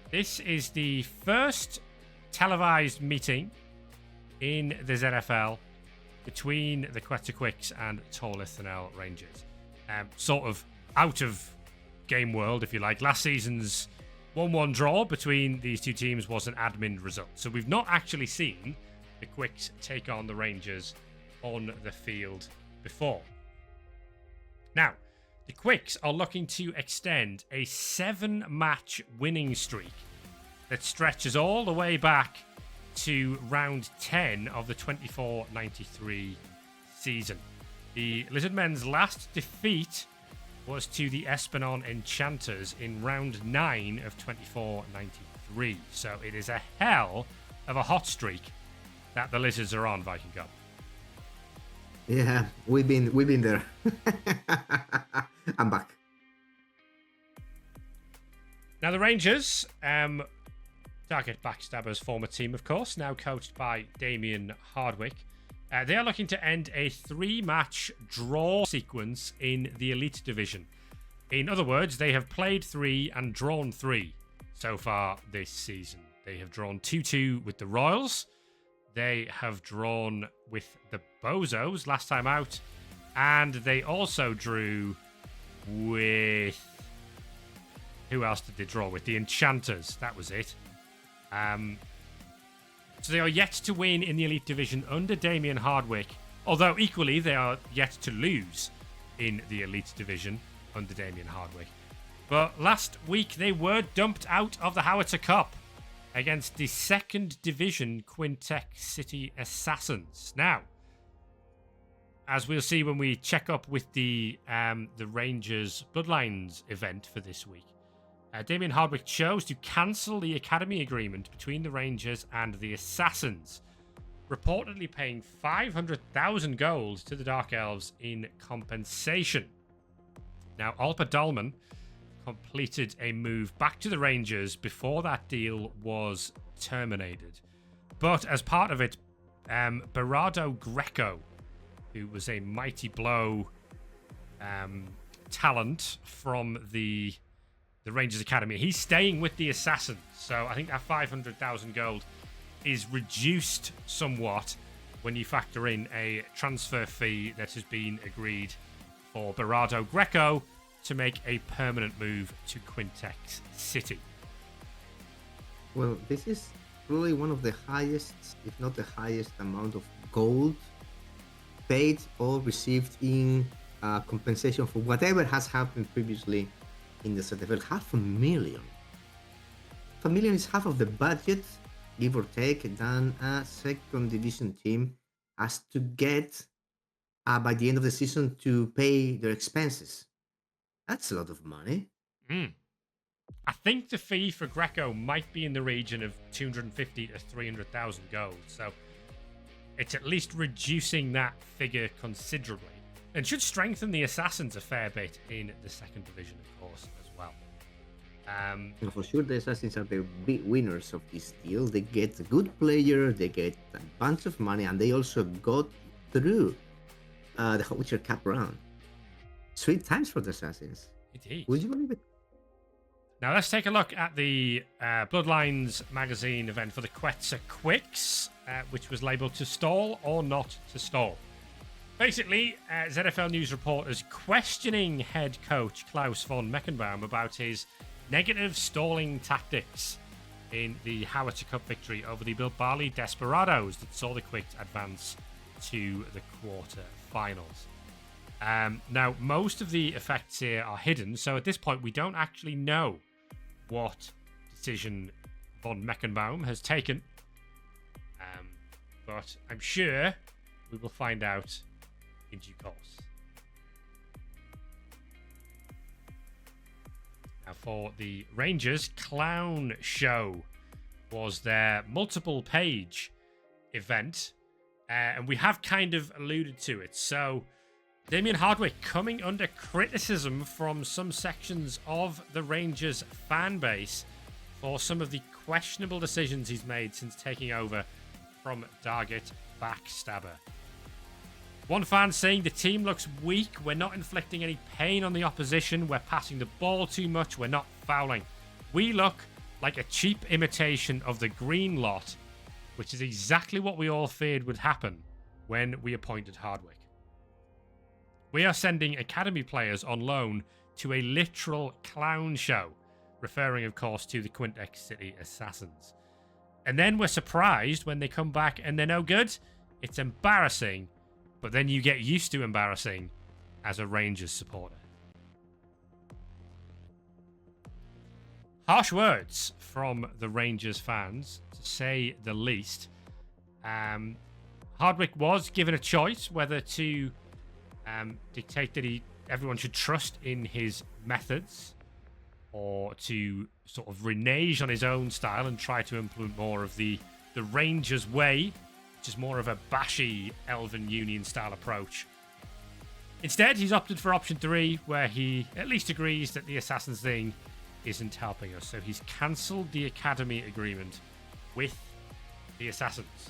This is the first televised meeting in the ZFL between the Quetza Quicks and Tor Lithanel Rangers. Sort of out of game world, if you like. Last season's 1-1 draw between these two teams was an admin result. So we've not actually seen the Quicks take on the Rangers on the field before. Now, the Quicks are looking to extend a 7-match winning streak that stretches all the way back to round 10 of the 24-93 season. The Lizard Men's last defeat was to the Espinal Enchanters in round 9 of 24-93. So it is a hell of a hot streak that the Lizards are on, Viking Cup. Yeah, we've been there. I'm back. Now the Rangers, target backstabber's former team, of course, now coached by Damien Hardwick. They are looking to end a 3-match draw sequence in the Elite Division. In other words, they have played 3 and drawn 3 so far this season. They have drawn 2-2 with the Royals. They have drawn with the Bozos last time out. And they also drew with... Who else did they draw with? The Enchanters. That was it. So they are yet to win in the Elite Division under Damien Hardwick. Although equally, they are yet to lose in the Elite Division under Damien Hardwick. But last week, they were dumped out of the Howitzer Cup against the 2nd Division Quintet City Assassins. Now, as we'll see when we check up with the Rangers Bloodlines event for this week, Damien Hardwick chose to cancel the academy agreement between the Rangers and the Assassins, reportedly paying 500,000 gold to the Dark Elves in compensation. Now, Alpa Dahlman completed a move back to the Rangers before that deal was terminated. But as part of it, Berardo Greco, who was a Mighty Blow talent from the Rangers Academy, he's staying with the Assassins. So I think that 500,000 gold is reduced somewhat when you factor in a transfer fee that has been agreed for Berardo Greco to make a permanent move to Quintet City. Well, this is probably one of the highest, if not the highest amount of gold paid or received in compensation for whatever has happened previously in the ZFL. $500,000. $500,000 is half of the budget, give or take, than a 2nd division team has to get by the end of the season to pay their expenses. That's a lot of money. I think the fee for Greco might be in the region of 250 to 300,000 gold. So it's at least reducing that figure considerably, and should strengthen the Assassins a fair bit in the 2nd division, of course, as well. And for sure, the Assassins are the big winners of this deal. They get a good player, they get a bunch of money, and they also got through the Howitzer Cup round. Sweet times for the Assassins. Indeed. Would you believe it? Now let's take a look at the Bloodlines magazine event for the Quetza Quicks, which was labelled to stall or not to stall. Basically, ZFL News reporters questioning head coach Klaus von Meckenbaum about his negative stalling tactics in the Howitzer Cup victory over the Bilbali Desperados that saw the Quicks advance to the quarter-finals. Now, most of the effects here are hidden, so at this point we don't actually know what decision von Meckenbaum has taken. But I'm sure we will find out in due course. Now, for the Rangers, Clown Show was their multiple-page event, and we have kind of alluded to it. So, Damien Hardwick coming under criticism from some sections of the Rangers fan base for some of the questionable decisions he's made since taking over from Dargit Backstabber. One fan saying the team looks weak, we're not inflicting any pain on the opposition, we're passing the ball too much, we're not fouling. We look like a cheap imitation of the green lot, which is exactly what we all feared would happen when we appointed Hardwick. We are sending academy players on loan to a literal clown show, referring, of course, to the Quintex City Assassins. And then we're surprised when they come back and they're no good. It's embarrassing, but then you get used to embarrassing as a Rangers supporter. Harsh words from the Rangers fans, to say the least. Hardwick was given a choice whether to dictate that everyone should trust in his methods or to sort of renege on his own style and try to implement more of the Rangers way, which is more of a bashy Elven Union style approach. Instead, he's opted for option 3, where he at least agrees that the Assassins thing isn't helping us. So he's cancelled the academy agreement with the Assassins.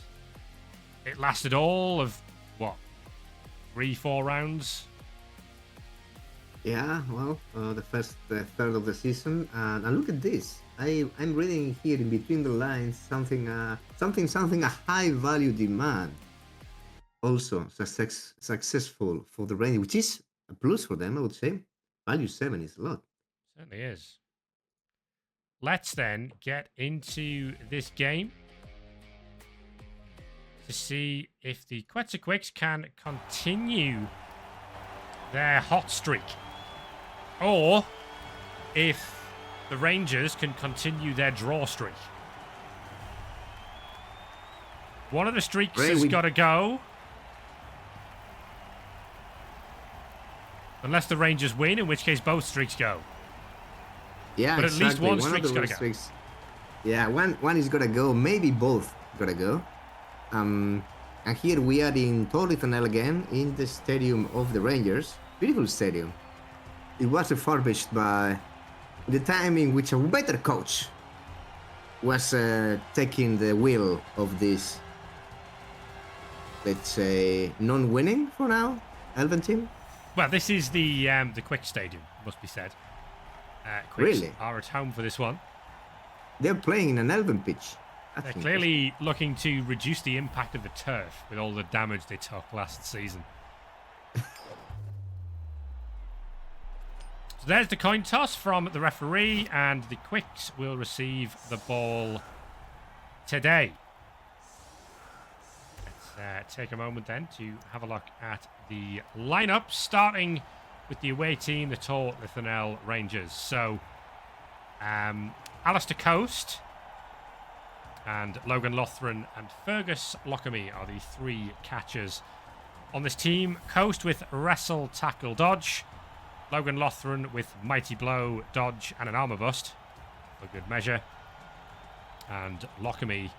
It lasted all of, 3-4 rounds? Yeah, well, the first third of the season, and look at this. I'm reading here in between the lines something a high value demand. Also successful for the Rangers, which is a plus for them, I would say. Value 7 is a lot. Certainly is. Let's then get into this game to see if the Quetza Quicks can continue their hot streak, or if the Rangers can continue their draw streak. One of the streaks has got to go. Unless the Rangers win, in which case both streaks go. Yeah, but at least one streak's got to go. Yeah, one is got to go. Maybe both got to go. And here we are in Tor Lithanel again, in the stadium of the Rangers. Beautiful stadium. It was refurbished by the time in which a better coach was taking the wheel of this, let's say, non-winning for now Elven team. Well, this is the Quick Stadium, must be said. Quicks Really? are at home for this one. They're playing in an Elven pitch. They're clearly looking to reduce the impact of the turf with all the damage they took last season. So there's the coin toss from the referee, and the Quicks will receive the ball today. Let's take a moment then to have a look at the lineup, starting with the away team, the Tor Lithanel Rangers. So, Alistair Coast and Logan Lothran and Fergus Lockamy are the 3 catchers on this team. Coast with Wrestle, Tackle, Dodge. Logan Lothran with Mighty Blow, Dodge and an Armor Bust, for good measure. And Lockamy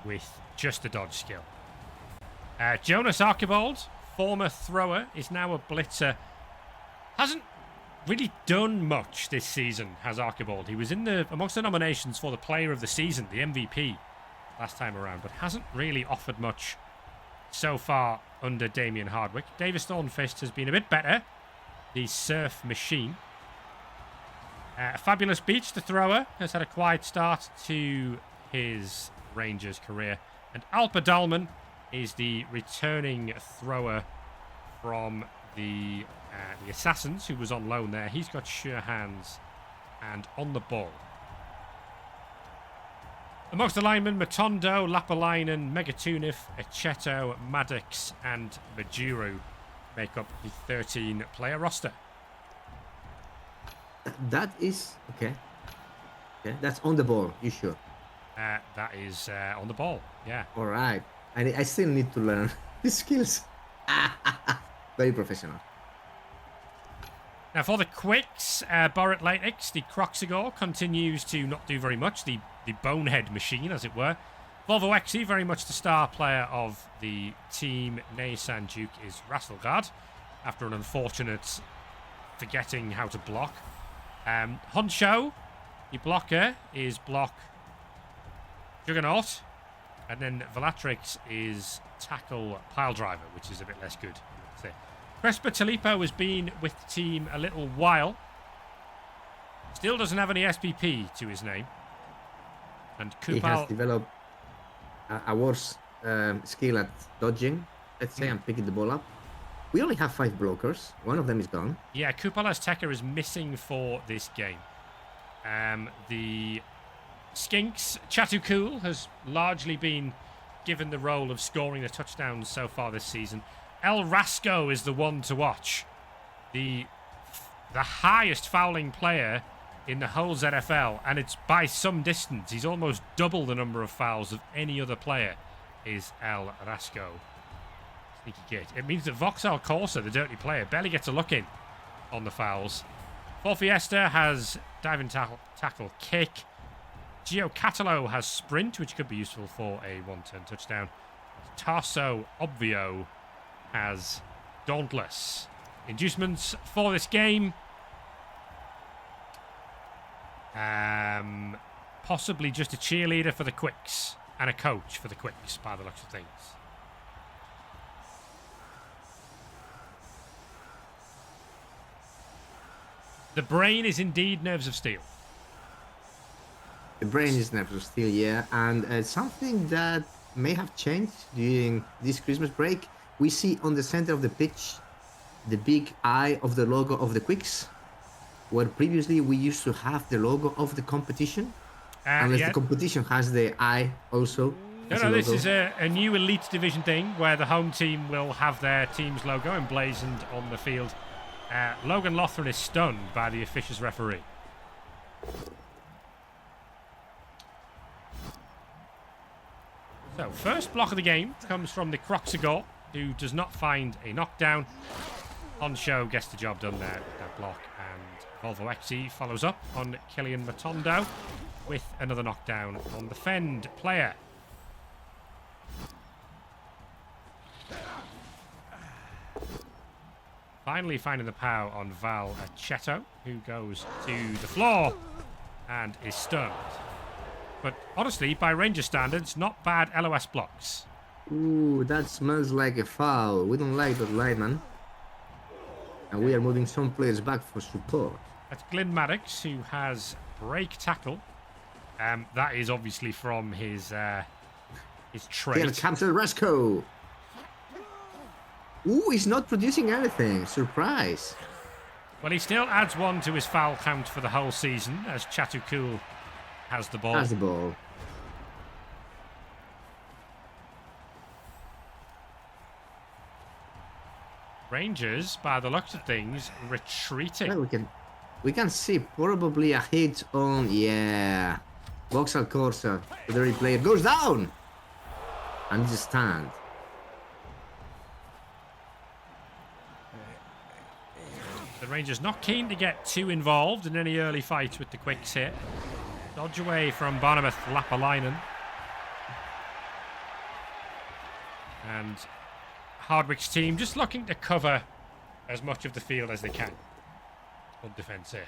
with just the Dodge skill. Jonas Archibald, former thrower, is now a blitzer. Hasn't really done much this season, has Archibald. He was amongst the nominations for the Player of the Season, the MVP, last time around, but hasn't really offered much so far under Damien Hardwick. Davis Thornfist has been a bit better, the Surf Machine. Fabulous Beach, the thrower, has had a quiet start to his Rangers career. And Alpa Dalman is the returning thrower from the Assassins, who was on loan there. He's got sure hands and on the ball. Amongst the linemen, Matondo, Lapalainen, Megatunif, Echeto, Maddox and Majuru make up the 13-player roster. That is... Okay, that's on the ball, you sure? That is on the ball, yeah. All right. I still need to learn the skills. Very professional. Now for the Quicks, Borat Latex, the Croxigor, continues to not do very much. The bonehead machine, as it were. Volvo Exy, very much the star player of the team. Nay Sanjuk is Rasselgaard, after an unfortunate forgetting how to block. Honcho, the blocker, is Block Juggernaut. And then Valatrix is Tackle Piledriver, which is a bit less good. Crespa Talipo has been with the team a little while. Still doesn't have any SPP to his name. And He has Kupal, developed a worse skill at dodging, let's say, and picking the ball up. We only have 5 blockers. One of them is gone. yeah, Kupal Azteca is missing for this game. The Skinks, Chatukul has largely been given the role of scoring the touchdowns so far this season. El Rasco is the one to watch. The highest fouling player in the whole ZFL, and it's by some distance. He's almost double the number of fouls of any other player, is El Rasco. Sneaky git. It means that Vauxhall Corsa, the dirty player, barely gets a look in on the fouls. For Fiesta has diving tackle kick. Gio Catalo has sprint, which could be useful for a one-turn touchdown. Tarso Obvio has dauntless. Inducements for this game. Possibly just a cheerleader for the Quicks and a coach for the Quicks, by the looks of things. The brain is indeed nerves of steel. The brain is never still, yeah. And something that may have changed during this Christmas break, we see on the center of the pitch the big eye of the logo of the Quicks, where previously we used to have the logo of the competition. Unless the competition has the eye also. No, this is a new Elite Division thing where the home team will have their team's logo emblazoned on the field. Logan Lothran is stunned by the officious referee. So, first block of the game comes from the Croxagor, who does not find a knockdown. On show gets the job done there with that block, and Volvo XE follows up on Killian Matondo with another knockdown on the Fend player. Finally finding the power on Val Aceto, who goes to the floor and is stunned. But honestly, by Ranger standards, not bad LOS blocks. Ooh, that smells like a foul. We don't like that lineman. And we are moving some players back for support. That's Glyn Maddox, who has break tackle. That is obviously from his trait. Here comes El Rasco. Ooh, he's not producing anything. Surprise. Well, he still adds 1 to his foul count for the whole season, as Chatukul has the ball. Rangers, by the looks of things, retreating. Well, we can see probably a hit on, yeah, Vauxhall Corsa. The dirty player goes down and just stand. The Rangers not keen to get too involved in any early fights with the Quicks here. Dodge away from Barnabas Lapalainen. And Hardwick's team just looking to cover as much of the field as they can on defence here.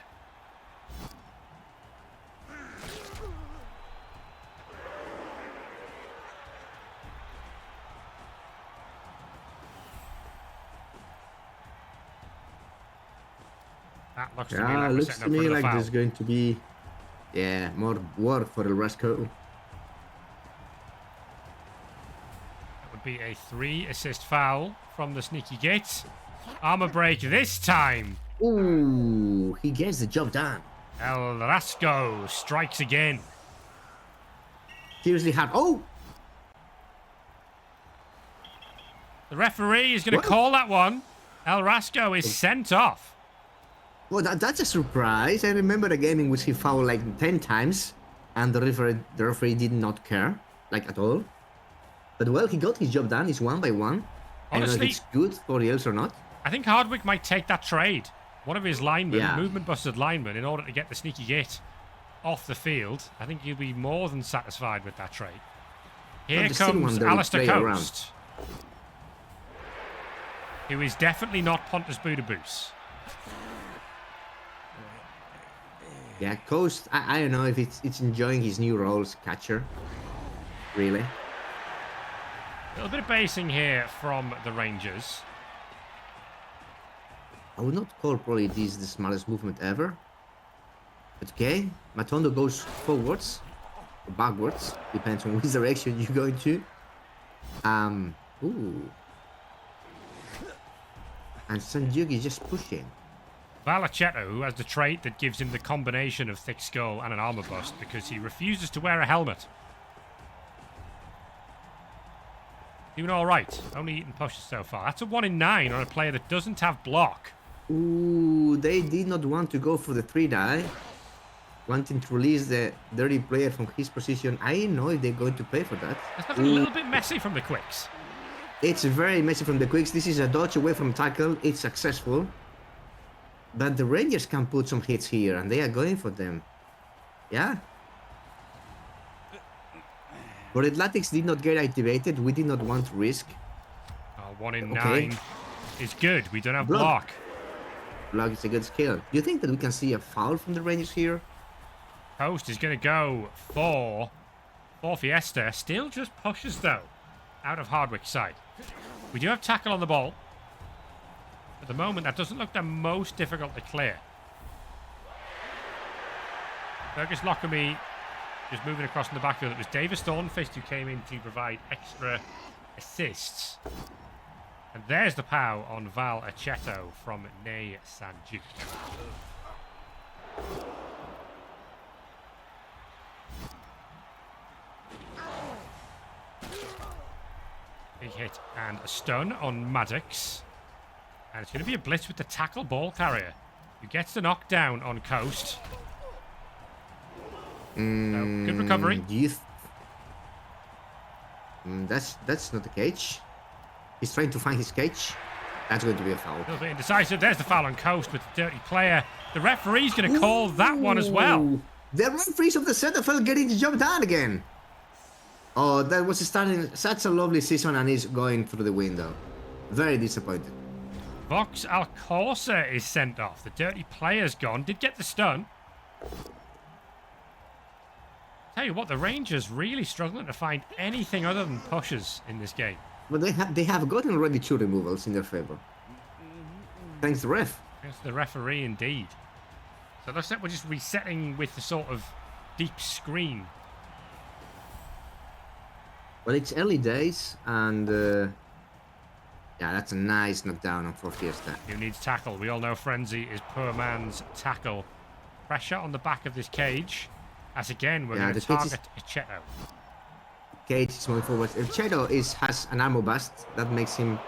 That looks to me like, looks to me like there's going to be, more work for El Rasco. That would be a 3-assist foul from the sneaky gate. Armour break this time. Ooh, he gets the job done. El Rasco strikes again. Seriously hard. Oh! The referee is going to call that one. El Rasco is sent off. Well, that's a surprise. I remember a game in which he fouled like 10 times and the referee did not care, like at all. But well, he got his job done. It's 1 by 1. I don't know if it's good for the else or not. I think Hardwick might take that trade. One of his linemen, movement busted linemen, in order to get the sneaky gate off the field. I think he'll be more than satisfied with that trade. Here comes Alistair Coast, who is definitely not Pontus Budaboos. Yeah, Coast, I don't know if it's enjoying his new role as catcher. Really. A little bit of basing here from the Rangers. I would not call probably this the smartest movement ever. But okay, Matondo goes forwards. or backwards, depends on which direction you're going to. Ooh. And Sanjuki is just pushing. Valachetto, who has the trait that gives him the combination of thick skull and an armor bust because he refuses to wear a helmet. Doing all right. Only eaten pushes so far. That's a 1 in 9 on a player that doesn't have block. Ooh, they did not want to go for the 3-die. Wanting to release the dirty player from his position. I don't know if they're going to pay for that. That's looking a little bit messy from the Quicks. It's very messy from the Quicks. This is a dodge away from tackle. It's successful. But the Rangers can put some hits here, and they are going for them. Yeah. But Athletics did not get activated. We did not want to risk. 1 in 9 is good. We don't have block. Block is a good skill. Do you think that we can see a foul from the Rangers here? Post is going to go for Fiesta. Still just pushes, though, out of Hardwick's side. We do have tackle on the ball. At the moment, that doesn't look the most difficult to clear. Fergus Lockerbie just moving across in the backfield. It was Davis Thornfist who came in to provide extra assists. And there's the POW on Val Achetto from Nei Sanjuki. Big hit and a stun on Maddox. And it's going to be a blitz with the tackle ball carrier, who gets the knockdown on Coast. So, good recovery. That's not the cage. He's trying to find his cage. That's going to be a foul. A little bit indecisive. There's the foul on Coast with the dirty player. The referee's going to call that one as well. The referees of the ZFL getting the job done again. Oh, that was starting such a lovely season and he's going through the window. Very disappointed. Vox Alcorsa is sent off. The dirty player's gone. Did get the stun. Tell you what, the Rangers really struggling to find anything other than pushes in this game. But they have gotten already 2 removals in their favor. Thanks to the ref. Thanks to the referee, indeed. So it looks like we're just resetting with the sort of deep screen. Well, it's early days, and yeah, that's a nice knockdown for Fiesta. Who needs tackle? We all know Frenzy is poor man's tackle. Pressure on the back of this cage. As again, we're going to target Achetto. Cage is moving forward. Achetto has an armor bust that makes him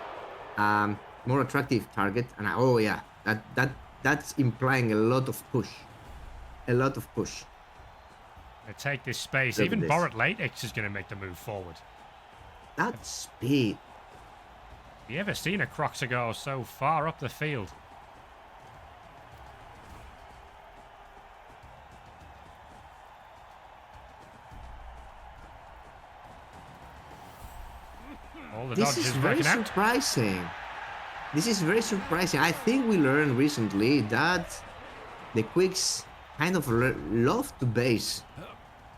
more attractive target. And oh yeah, that's implying a lot of push. A lot of push. They take this space. Even Borat Latex is going to make the move forward. That speed. Have you ever seen a Croxer go so far up the field? This is very surprising. This is very surprising. I think we learned recently that the Quicks kind of love to base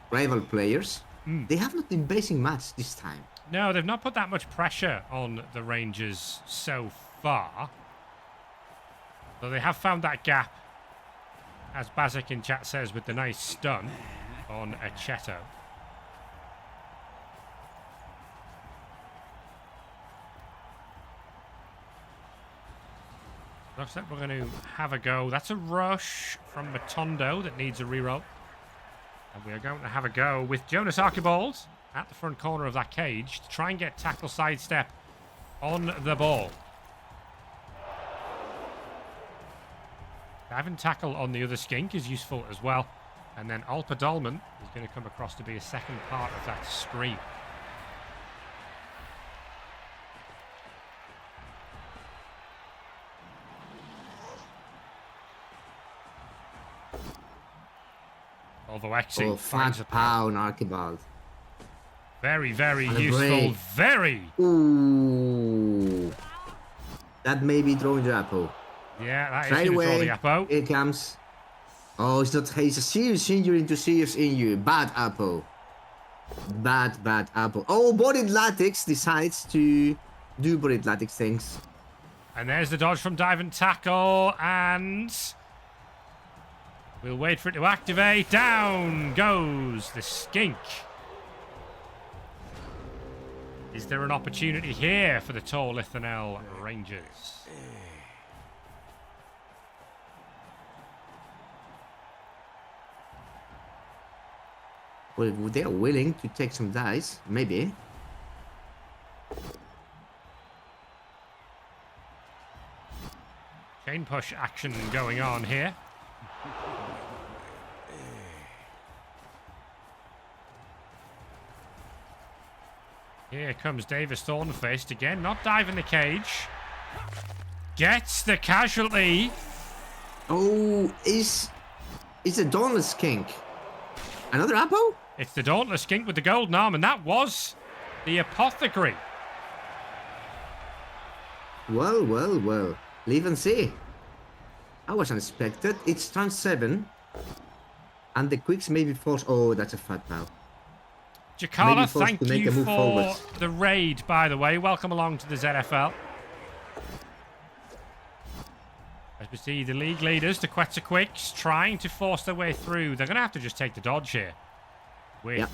rival players. They have not been basing much this time. No, they've not put that much pressure on the Rangers so far. Though they have found that gap, as Bazik in chat says, with the nice stun on Achetto. Looks like we're going to have a go. That's a rush from Matondo that needs a reroll. And we are going to have a go with Jonas Archibald at the front corner of that cage to try and get tackle sidestep on the ball. Having tackle on the other skink is useful as well. And then Alpa Dolman is going to come across to be a second part of that screen. Volvoexing finds a POW on Archibald. Very, very useful. Very. Ooh. That may be throwing the Apo. Yeah, that is going to throw the Apo. Here comes. Oh, it's not. He's a serious injury into serious injury. Bad Apo. Bad Apo. Oh, Bodied Latex decides to do Bodied Latex things. And there's the dodge from dive and tackle. And We'll wait for it to activate. Down goes the skink. Is there an opportunity here for the Tor Lithanel Rangers? Well, if they are willing to take some dice, maybe. Chain push action going on here. Here comes Davis Thornfist again, not diving the cage. Gets the casualty. Oh, is a Dauntless Skink another Apo? It's the Dauntless Skink with the golden arm, and that was the Apothecary. Well, well, well. Live and see. That was unexpected. It's turn 7. And the Quicks may be forced. Oh, that's a fat pal. Jakala, thank you for the raid, by the way. Welcome along to the ZFL. As we see the league leaders, the Quetza Quicks, trying to force their way through. They're going to have to just take the dodge here. With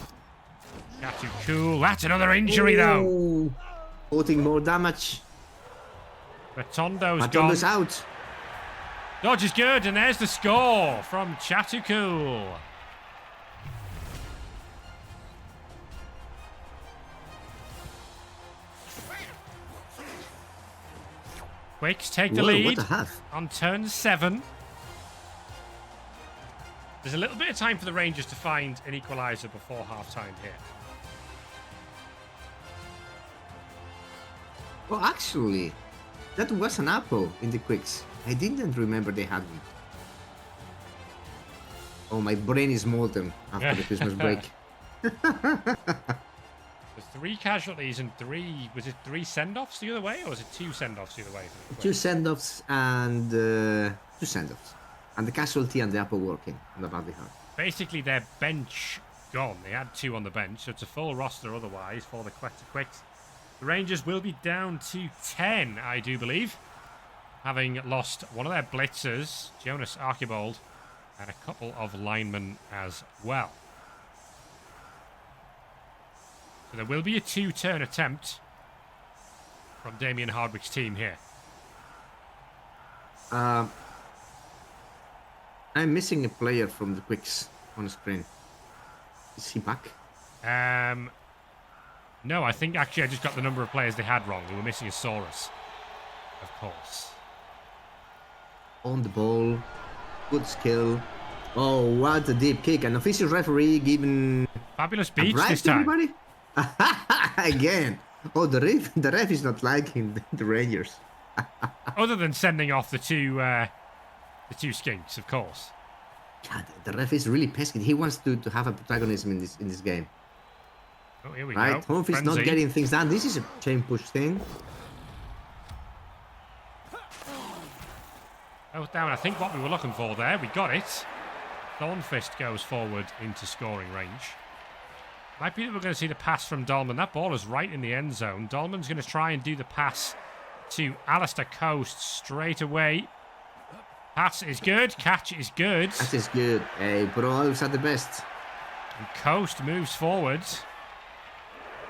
Chatu Cool. That's another injury, though. Putting more damage. Rotondo's gone. Out. Dodge is good, and there's the score from Chatu Cool. Quicks take the lead on turn 7. There's a little bit of time for the Rangers to find an equaliser before half-time here. Well, actually, that was an Apo in the Quicks. I didn't remember they had one. Oh, my brain is molten after the Christmas break. There's 3 casualties and 3... Was it 3 send-offs the other way, or was it 2 send-offs the other way? 2 send-offs and... 2 send-offs. And the casualty and the Apo working on the badly hard. Basically, their bench gone. They had 2 on the bench, so it's a full roster otherwise for the Quetza Quicks. The Rangers will be down to 10, I do believe. Having lost one of their blitzers, Jonas Archibald, and a couple of linemen as well. So there will be a 2-turn attempt from Damien Hardwick's team here. I'm missing a player from the Quicks on the screen. Is he back? No, I think actually I just got the number of players they had wrong. They were missing a Saurus, of course. On the ball, good skill. Oh, what a deep kick! An official referee giving fabulous beats this time. Everybody? Again. Oh, the ref is not liking the Rangers. Other than sending off the two skinks, of course. God, the ref is really pesky. He wants to have a protagonism in this game. Oh, here we go. Humphries not getting things done. This is a chain push thing. Both down. I think what we were looking for there. We got it. Thornfist goes forward into scoring range. Might be that we're going to see the pass from Dolman. That ball is right in the end zone. Dolman's going to try and do the pass to Alistair Coast straight away. Pass is good. Catch is good. That is good. Hey, bros are the best. And Coast moves forward.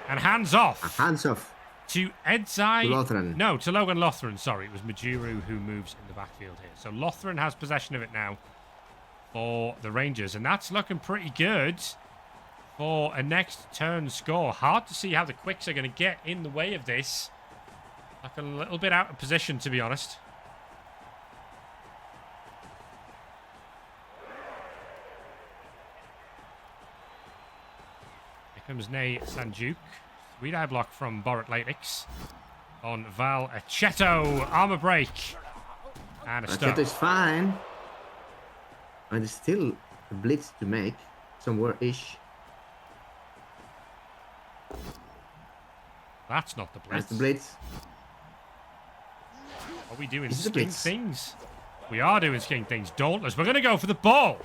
And hands off. Hands off. To Edzai. Lothran. No, to Logan Lothran. Sorry, it was Majuru who moves in the backfield here. So Lothran has possession of it now for the Rangers. And that's looking pretty good for a next turn score. Hard to see how the Quicks are going to get in the way of this. Like a little bit out of position, to be honest. Here comes Nay Sanjuk. 3-die block from Borat Latix on Val Aceto. Armor break. And a stop. Aceto is fine. And there's still a blitz to make. Somewhere-ish. That's not the blitz. That's the blitz. Are we doing skink things? We are doing skink things. Dauntless. We're going to go for the ball.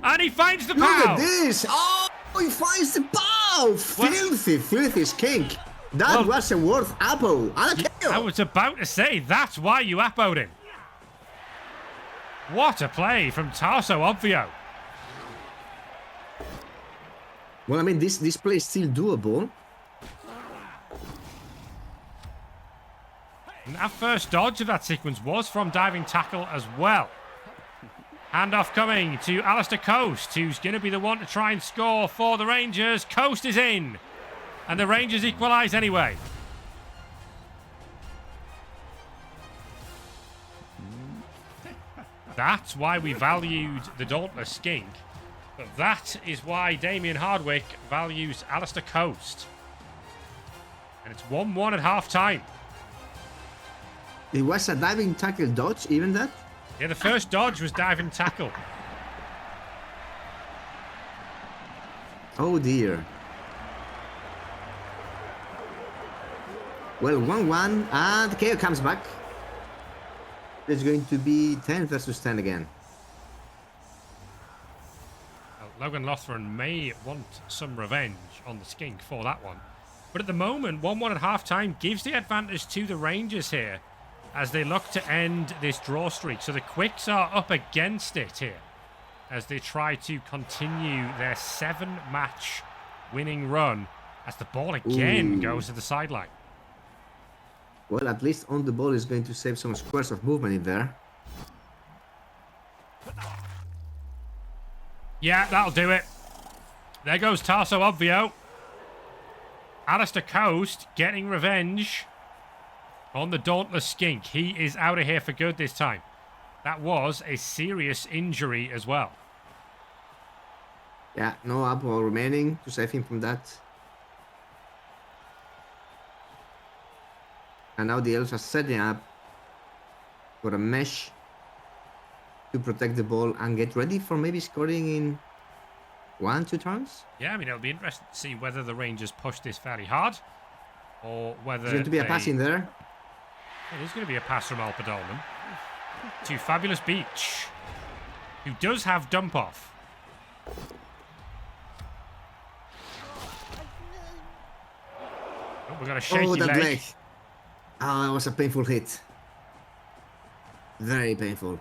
And he finds the pow. Look at this. Oh, he finds the pow. Filthy skink. That was a worth Apo. I was about to say, that's why you Apo'd him. What a play from Tarso Obvio. Well, I mean, this play is still doable. And that first dodge of that sequence was from diving tackle as well. Handoff coming to Alistair Coast, who's going to be the one to try and score for the Rangers. Coast is in. And the Rangers equalise anyway. That's why we valued the Dauntless Skink. But that is why Damien Hardwick values Alistair Coast. And it's 1-1 at half-time. It was a diving tackle dodge, even that? Yeah, the first dodge was diving tackle. Oh dear. Well, 1-1, and KO comes back. It's going to be 10 versus 10 again. Well, Logan Lothran may want some revenge on the Skink for that one. But at the moment, 1-1 at half-time gives the advantage to the Rangers here as they look to end this draw streak. So the Quicks are up against it here as they try to continue their 7-match winning run as the ball again goes to the sideline. Well, at least on the ball is going to save some squares of movement in there. Yeah, that'll do it. There goes Tarso Obvio. Alistair Coast getting revenge on the Dauntless Skink. He is out of here for good this time. That was a serious injury as well. Yeah, no up ball remaining to save him from that. And now the Elves are setting up for a mesh to protect the ball and get ready for maybe scoring in 1-2 turns. Yeah, I mean, it'll be interesting to see whether the Rangers push this fairly hard or whether There's going to be a pass in there. It is going to be a pass from Alpha Dolman to Fabulous Beach, who does have dump off. Oh, we've got a shaky leg. Oh, it was a painful hit. Very painful.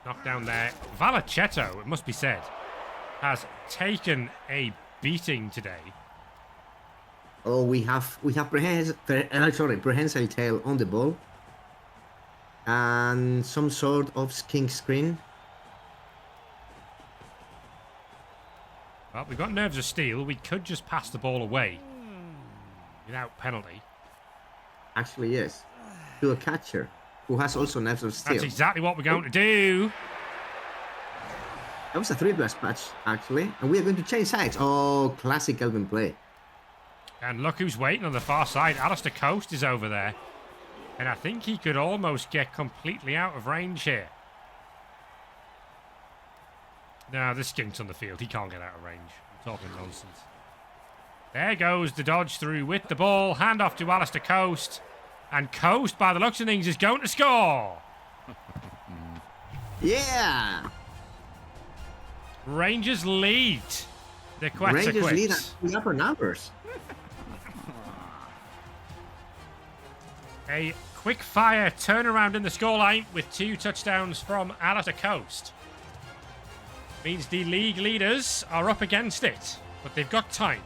Knockdown there. Valachetto, it must be said, has taken a beating today. Oh, we have prehensile tail on the ball. And some sort of skink screen. Well, we've got nerves of steel. We could just pass the ball away without penalty. Actually, yes. To a catcher who has also nerves of steel. That's exactly what we're going to do. That was a 3+ patch, actually. And we are going to change sides. Oh, classic Elven play. And look who's waiting on the far side. Alistair Coast is over there. And I think he could almost get completely out of range here. No, the Skink's on the field. He can't get out of range. I'm talking nonsense. There goes the dodge through with the ball. Hand off to Alistair Coast. And Coast, by the looks of things, is going to score. Yeah! Rangers lead the Quetza Quicks. Rangers lead at the upper numbers. A quick fire turnaround in the scoreline with 2 touchdowns from Alistair Coast. Means the league leaders are up against it, but they've got time.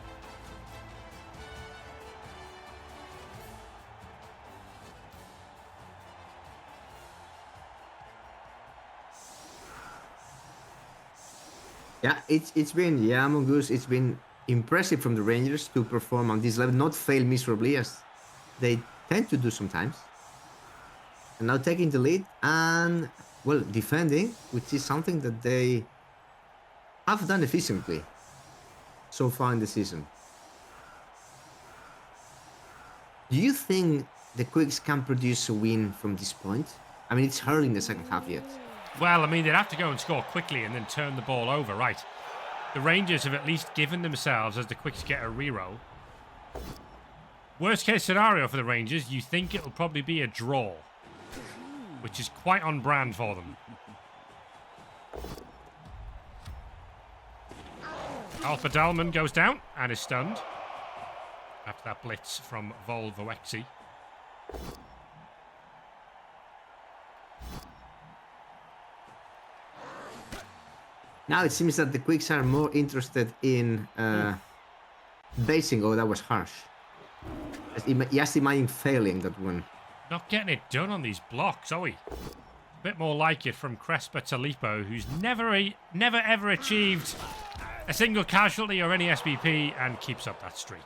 Yeah, it's been, Mongoose, it's been impressive from the Rangers to perform on this level, not fail miserably as they tend to do sometimes. And now taking the lead and, well, defending, which is something that they have done efficiently so far in the season. Do you think the Quicks can produce a win from this point? I mean, it's early in the second half yet. Well, I mean, they'd have to go and score quickly and then turn the ball over, right? The Rangers have at least given themselves, as the Quicks get a reroll. Worst case scenario for the Rangers, you think it'll probably be a draw, which is quite on brand for them. Alpha Dalman goes down and is stunned. after that blitz from Volvowexi. Now it seems that the Quicks are more interested in basing. Oh, that was harsh. Just imagine failing that one. Not getting it done on these blocks, are we? A bit more like it from Crespa Talipo, who's never ever achieved a single casualty or any SBP and keeps up that streak.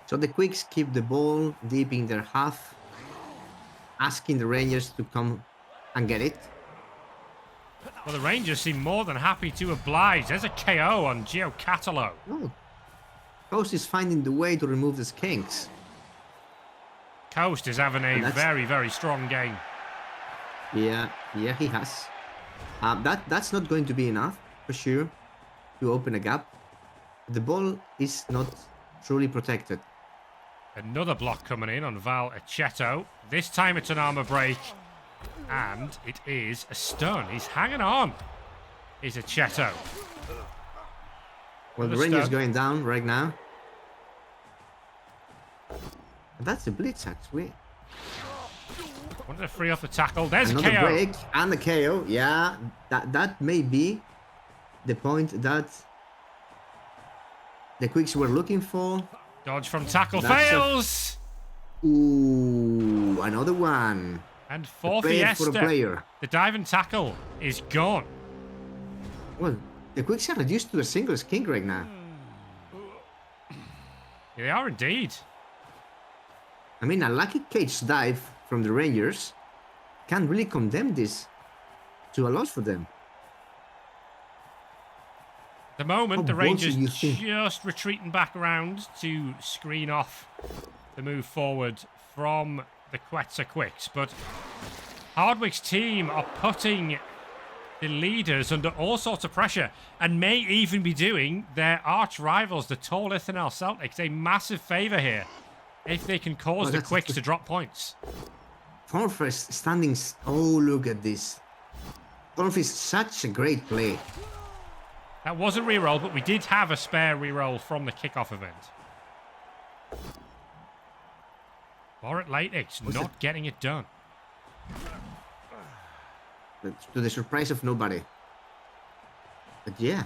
So the Quicks keep the ball deep in their half, asking the Rangers to come and get it. Well, the Rangers seem more than happy to oblige. There's a KO on Gio Catalo. Oh. Coast is finding the way to remove the skinks. Coast is having a very, very strong game. Yeah, he has. That's not going to be enough, for sure, to open a gap. The ball is not truly protected. Another block coming in on Val Aceto. This time it's an armor break. And it is a stun. He's hanging on. Is Aceto. Well, the Rangers going down right now. That's a blitz, actually. Wanted to free off the tackle. There's another a KO. Break and the KO. Yeah, that may be the point that the Quicks were looking for. Dodge from tackle fails. Ooh, another one. And for Fiesta, the diving tackle is gone. Well, the Quicks are reduced to a single skink right now. Yeah, they are indeed. I mean, a lucky cage dive from the Rangers can't really condemn this to a loss for them. The moment, the Rangers just retreating back around to screen off the move forward from the Quetza Quicks. But Hardwick's team are putting the leaders under all sorts of pressure and may even be doing their arch rivals, the Tor Lithanel Celtics, a massive favour here if they can cause the Quicks to drop points. Forfest standing. Oh, look at this. Forfest, such a great play. That was a reroll, but we did have a spare reroll from the kickoff event. Borat Latix not getting it done. To the surprise of nobody. But yeah.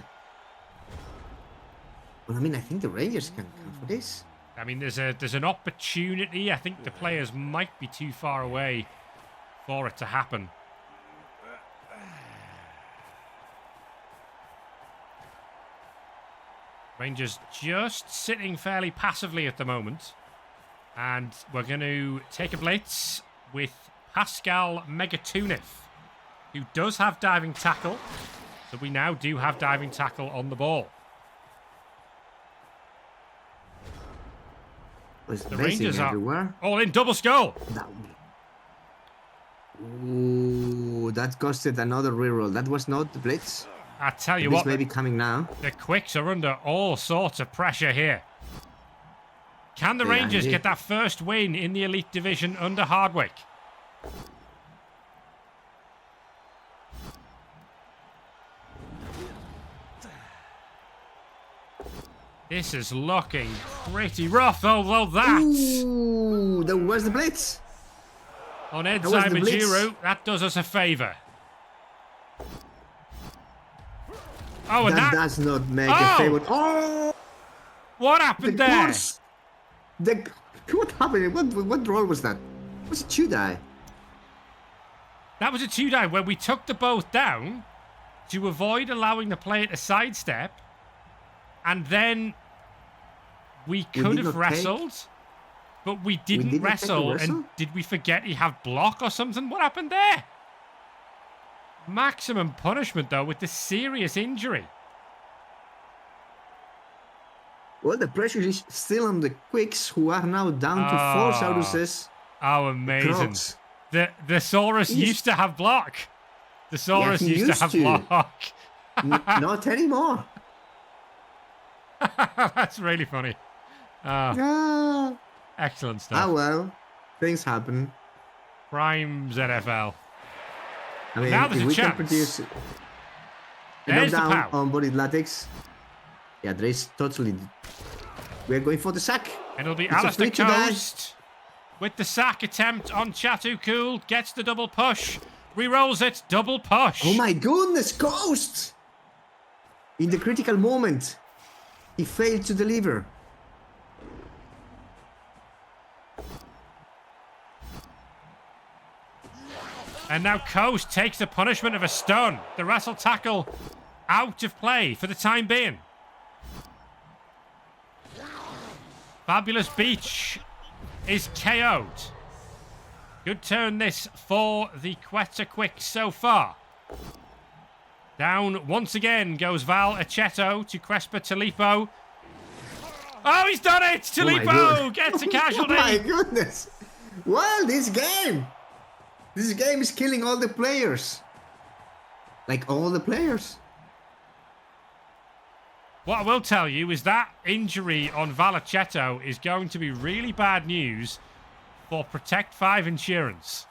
Well, I mean, I think the Rangers can come for this. I mean, there's an opportunity. I think the players might be too far away for it to happen. Rangers just sitting fairly passively at the moment. And we're going to take a blitz with Pascal Megatuniv, who does have diving tackle. So we now do have diving tackle on the ball. The Rangers are all in double skull. Ooh, that costed another reroll. That was not the blitz. I tell you what, may be coming now. The Quicks are under all sorts of pressure here. Can the Rangers get that first win in the Elite Division under Hardwick? This is looking pretty rough, although that... Ooh, that was the blitz. On Edzai Majuru, that does us a favour. Oh, and that does not make a favour. Oh! What happened there? What happened? What roll was that? Was it 2-die? That was a 2-die where we took the both down to avoid allowing the player to sidestep. And then we could have wrestled, but we didn't wrestle. And did we forget he had block or something? What happened there? Maximum punishment, though, with the serious injury. Well, the pressure is still on the Quicks, who are now down to 4 Sauruses. Oh, amazing. The Saurus used to have block. The Saurus used to have block. Not anymore. That's really funny. Excellent stuff. Ah, well. Things happen. Prime ZFL. I mean, now there's a chance. There's the knockdown pow. on body latex. Yeah, there is totally. We're going for the sack. And it'll be It's a Alistair free to die. Coast with the sack attempt on Chatu Cool. Gets the double push. Rerolls it. Double push. Oh my goodness, Coast! In the critical moment, he failed to deliver. And now Coast takes the punishment of a stun. The wrestle tackle out of play for the time being. Fabulous Beach is KO'd. Good turn this for the Quetza Quicks so far. Down once again goes Val Aceto to Crespa Talipo. Oh, he's done it! Talipo gets a casualty. Oh my goodness! Well, this game is killing all the players. Like all the players. What I will tell you is that injury on Valacetto is going to be really bad news for Protect 5 insurance.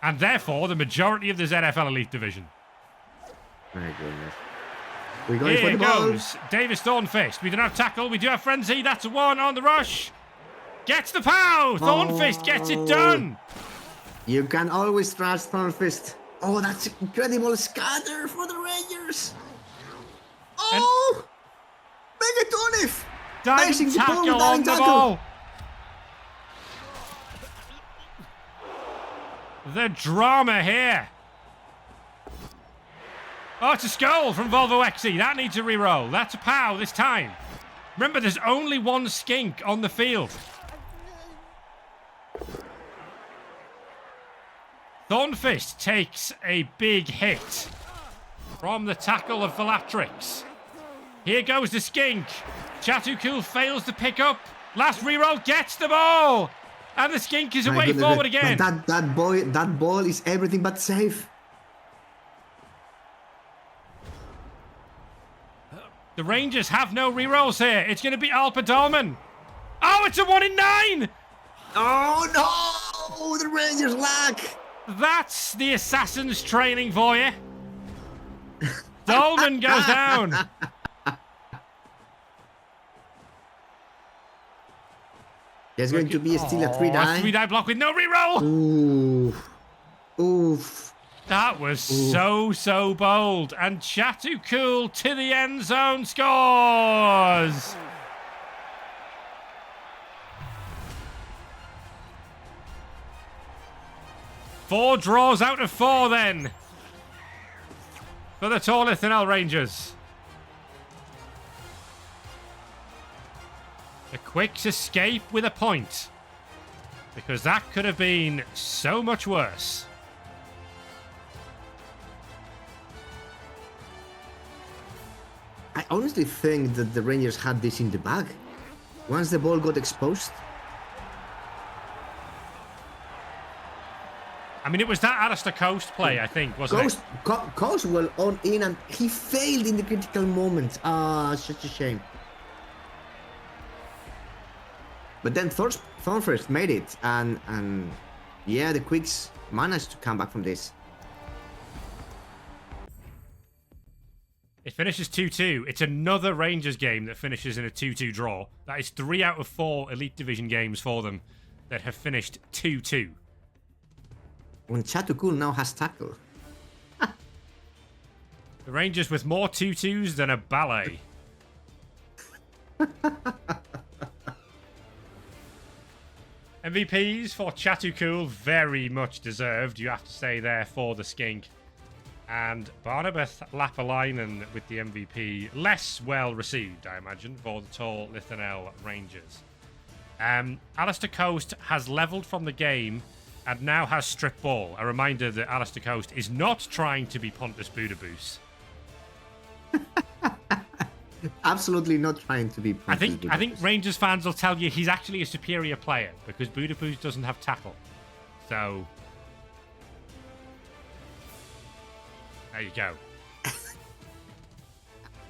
And therefore, the majority of the ZFL Elite Division. My goodness. We're going for Here the ball. goes Davis Thornfist. We don't have tackle. We do have frenzy. That's a one on the rush. Gets the pow. Thornfist gets it done. You can always trust Thornfist. Oh, that's incredible scatter for the Rangers. Oh! Megatonif! Diving tackle on the ball. The drama here. Oh, it's a skull from Volvo XE. That needs a re-roll. That's a pow this time. Remember, there's only one skink on the field. Thornfist takes a big hit from the tackle of Valatrix. Here goes the skink. Chatukul fails to pick up. Last reroll gets the ball. And the skink is away forward again. That ball is everything but safe. The Rangers have no rerolls here. It's going to be Alpa Dolman. Oh, it's a 1 in 9. Oh no! The Rangers lack. That's the Assassin's training for you. Dolman goes down. There's going to be still a 3-die. 3-die block with no reroll. Oof. Oof. That was so bold. And Chatu Cool to the end zone scores. Four draws out of 4 then for the Tor Lithanel Rangers. The Quicks escape with a point because that could have been so much worse. I honestly think that the Rangers had this in the bag. Once the ball got exposed. I mean, it was that Alistair Coast play, I think, wasn't it? Coast well on in and he failed in the critical moment. Ah, such a shame. But then Thornfist made it, and yeah, the Quicks managed to come back from this. It finishes 2-2. It's another Rangers game that finishes in a 2-2 draw. That is 3 out of 4 Elite Division games for them that have finished 2-2. When Chatukul now has tackle. The Rangers with more 2-2s than a ballet. MVPs for Chatukul, very much deserved, you have to say there, for the skink. And Barnabas Lapalainen with the MVP, less well received, I imagine, for the Tor Lithanel Rangers. Alistair Coast has levelled from the game and now has strip ball. A reminder that Alistair Coast is not trying to be Pontus Budaboos. Absolutely not trying to be I think Rangers fans will tell you he's actually a superior player because Budaboos doesn't have tackle. So there you go.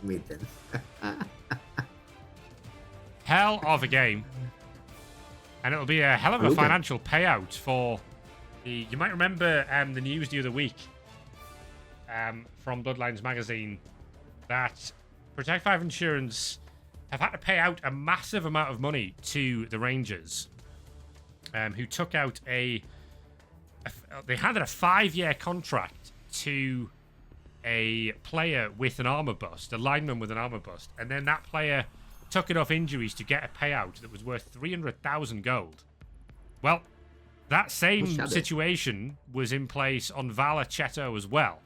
Mitten. Hell of a game. And it'll be a hell of a financial payout for the... You might remember the news the other week. from Bloodlines magazine that Protect 5 Insurance have had to pay out a massive amount of money to the Rangers, who took out they handed a 5-year contract to a player with an armor bust, a lineman with an armor bust, and then that player took enough injuries to get a payout that was worth 300,000 gold. Well, that same situation was in place on Vala Cheto as well.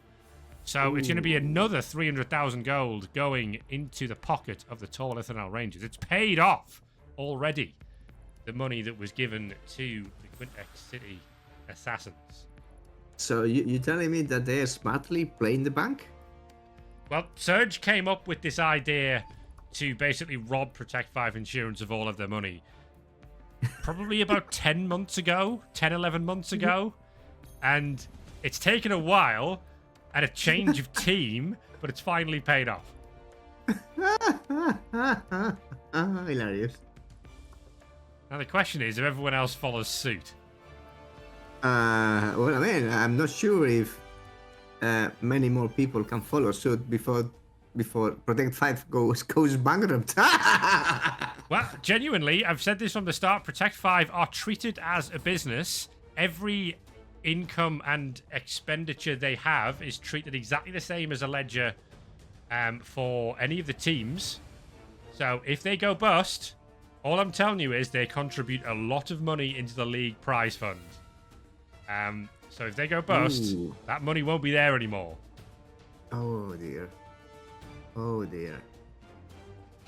So it's going to be another 300,000 gold going into the pocket of the Tor Lithanel Rangers. It's paid off already, the money that was given to the Quintex City Assassins. So you're telling me that they're smartly playing the bank? Well, Surge came up with this idea to basically rob Protect 5 Insurance of all of their money probably about 11 months ago. And it's taken a while and a change of team, but it's finally paid off. Hilarious. Now the question is if everyone else follows suit. Well, I mean, I'm not sure if many more people can follow suit before Protect 5 goes bankrupt. Well, genuinely, I've said this from the start, Protect 5 are treated as a business. Every income and expenditure they have is treated exactly the same as a ledger for any of the teams. So if they go bust, all I'm telling you is they contribute a lot of money into the league prize fund. So if they go bust, that money won't be there anymore. Oh dear. Oh dear.